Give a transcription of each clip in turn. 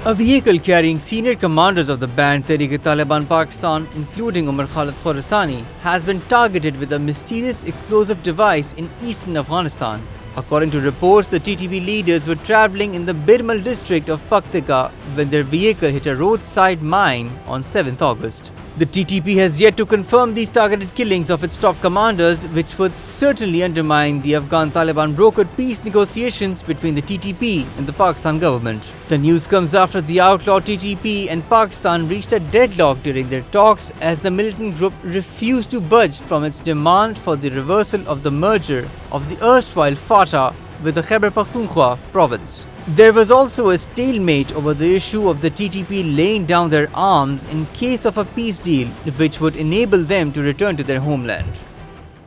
A vehicle carrying senior commanders of the banned Tehreek-e-Taliban Pakistan, including Umer Khalid Khorasani, has been targeted with a mysterious explosive device in eastern Afghanistan. According to reports, the TTP leaders were travelling in the Birmal district of Paktika when their vehicle hit a roadside mine on 7th August. The TTP has yet to confirm these targeted killings of its top commanders, which would certainly undermine the Afghan Taliban brokered peace negotiations between the TTP and the Pakistan government. The news comes after the outlawed TTP and Pakistan reached a deadlock during their talks as the militant group refused to budge from its demand for the reversal of the merger of the erstwhile FATA with the Khyber-Pakhtunkhwa province. There was also a stalemate over the issue of the TTP laying down their arms in case of a peace deal, which would enable them to return to their homeland.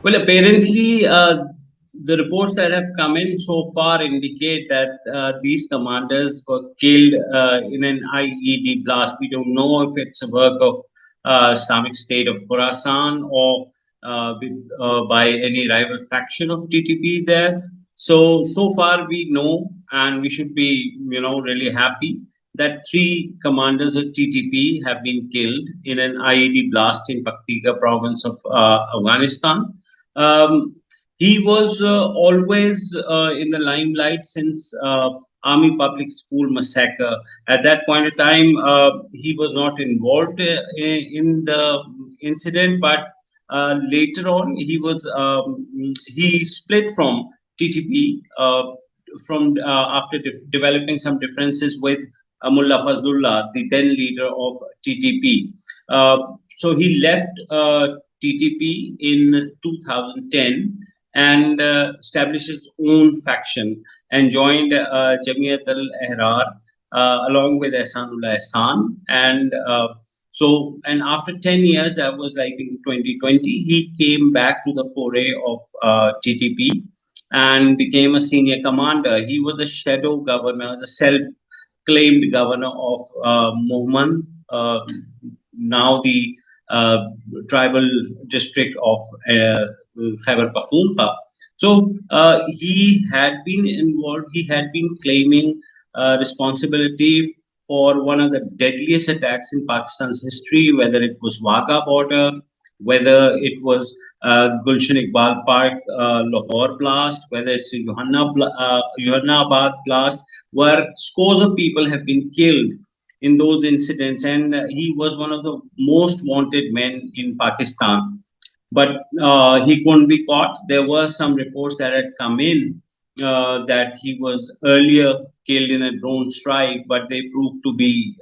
Well, apparently, the reports that have come in so far indicate that these commanders were killed in an IED blast. We don't know if it's a work of Islamic State of Khorasan or by any rival faction of TTP there. So far we know, and we should be, really happy that 3 commanders of TTP have been killed in an IED blast in Paktika province of Afghanistan. He was always in the limelight since Army Public School massacre. At that point in time, he was not involved in the incident, but later on he split from TTP from after developing some differences with Mullah Fazlullah, the then leader of TTP. So he left TTP in 2010 and established his own faction and joined Jamiat al-Ahrar along with Ehsanullah Ehsan. And after 10 years, that was like in 2020, he came back to the foray of TTP and became a senior commander. He was the shadow governor, the self-claimed governor of Mohman, now the tribal district of Khyber-Pakhtunkhwa. So he had been involved, he had been claiming responsibility for one of the deadliest attacks in Pakistan's history, whether it was Wagah border, whether it was Gulshan Iqbal Park Lahore blast, whether it's Johannabad blast, where scores of people have been killed in those incidents, and he was one of the most wanted men in Pakistan. But he couldn't be caught. There were some reports that had come in that he was earlier killed in a drone strike, but they proved to be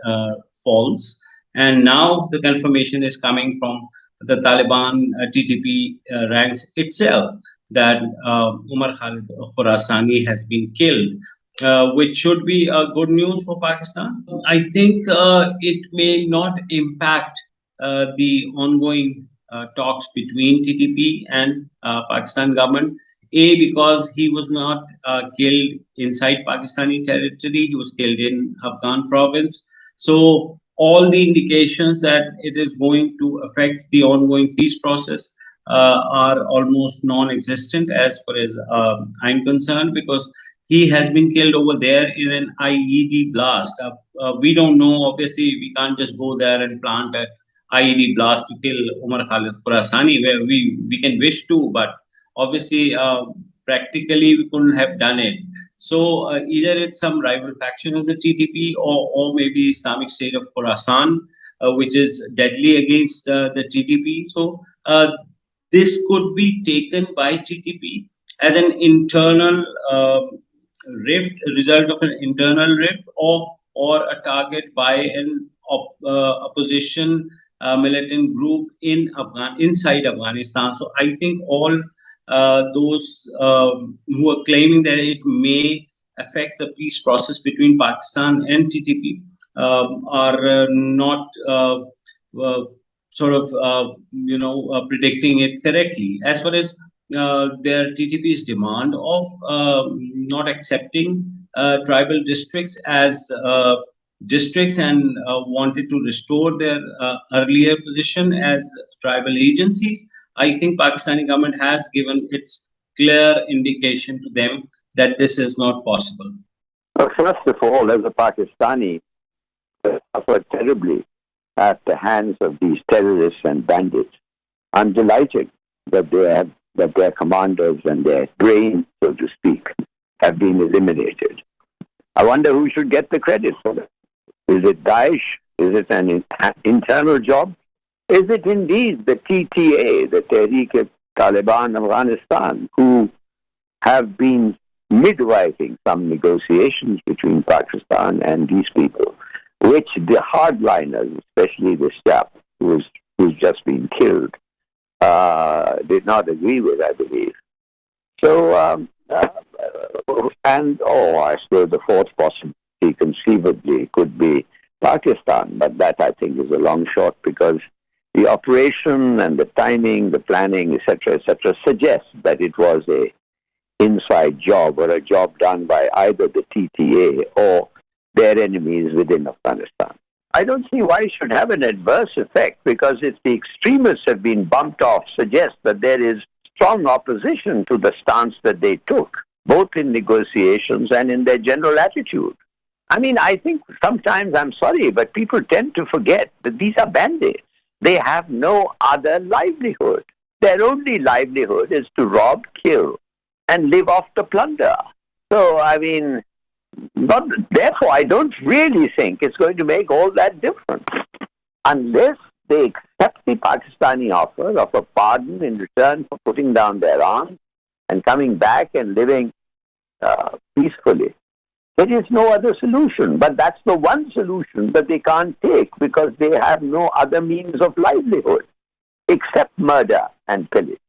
false. And now the confirmation is coming from the Taliban TTP ranks itself that Umer Khalid Khorasani has been killed, which should be good news for Pakistan. I think it may not impact the ongoing talks between TTP and Pakistan government. Because he was not killed inside Pakistani territory, he was killed in Afghan province. So all the indications that it is going to affect the ongoing peace process are almost non-existent as far as I'm concerned, because he has been killed over there in an IED blast. We don't know, obviously, we can't just go there and plant an IED blast to kill Umer Khalid Khorasani, where we can wish to, but obviously, practically, we couldn't have done it. So either it's some rival faction of the TTP or maybe Islamic State of Khorasan, which is deadly against the TTP. So this could be taken by TTP as an internal rift, a result of an internal rift, or a target by an opposition militant group inside Afghanistan. So I think all those who are claiming that it may affect the peace process between Pakistan and TTP are not predicting it correctly. As far as their TTP's demand of not accepting tribal districts as districts and wanted to restore their earlier position as tribal agencies, I think Pakistani government has given its clear indication to them that this is not possible. First of all, as a Pakistani, suffer terribly at the hands of these terrorists and bandits. I'm delighted that their commanders and their brains, so to speak, have been eliminated. I wonder who should get the credit for that. Is it Daesh? Is it an internal job? Is it indeed the TTA, the Tehreek-e-Taliban Afghanistan, who have been midwifing some negotiations between Pakistan and these people, which the hardliners, especially this chap who's just been killed, did not agree with, I believe. So, I suppose the fourth possibility conceivably could be Pakistan, but that I think is a long shot because the operation and the timing, the planning, etc., suggests that it was a inside job or a job done by either the TTA or their enemies within Afghanistan. I don't see why it should have an adverse effect because if the extremists have been bumped off, suggests that there is strong opposition to the stance that they took, both in negotiations and in their general attitude. I mean, I think sometimes, I'm sorry, but people tend to forget that these are bandits. They have no other livelihood. Their only livelihood is to rob, kill, and live off the plunder. So, I mean, therefore, I don't really think it's going to make all that difference unless they accept the Pakistani offer of a pardon in return for putting down their arms and coming back and living peacefully. There is no other solution, but that's the one solution that they can't take because they have no other means of livelihood except murder and pillage.